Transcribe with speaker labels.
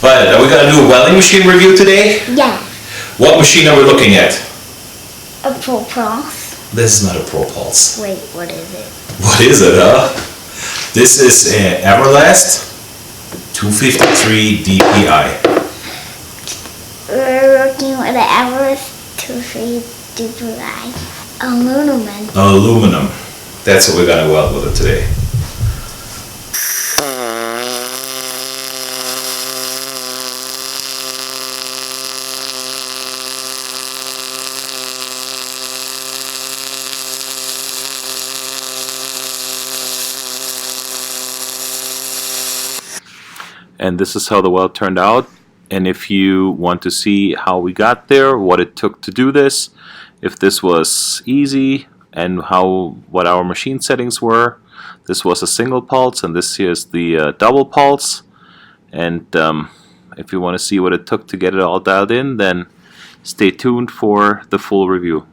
Speaker 1: But are we going to do a welding machine review today?
Speaker 2: Yeah.
Speaker 1: What machine are we looking at?
Speaker 2: A Propulse.
Speaker 1: This is not a Propulse.
Speaker 2: Wait, what is it?
Speaker 1: What is it, huh? This is an Everlast 253 DPI.
Speaker 2: We're working with an Everlast 253 DPI.
Speaker 1: Aluminum. That's what we're going to weld with it today. And this is how the weld turned out. And if you want to see how we got there, what it took to do this, if this was easy, and what our machine settings were, this was a single pulse, and this here is the double pulse. And if you want to see what it took to get it all dialed in, then stay tuned for the full review.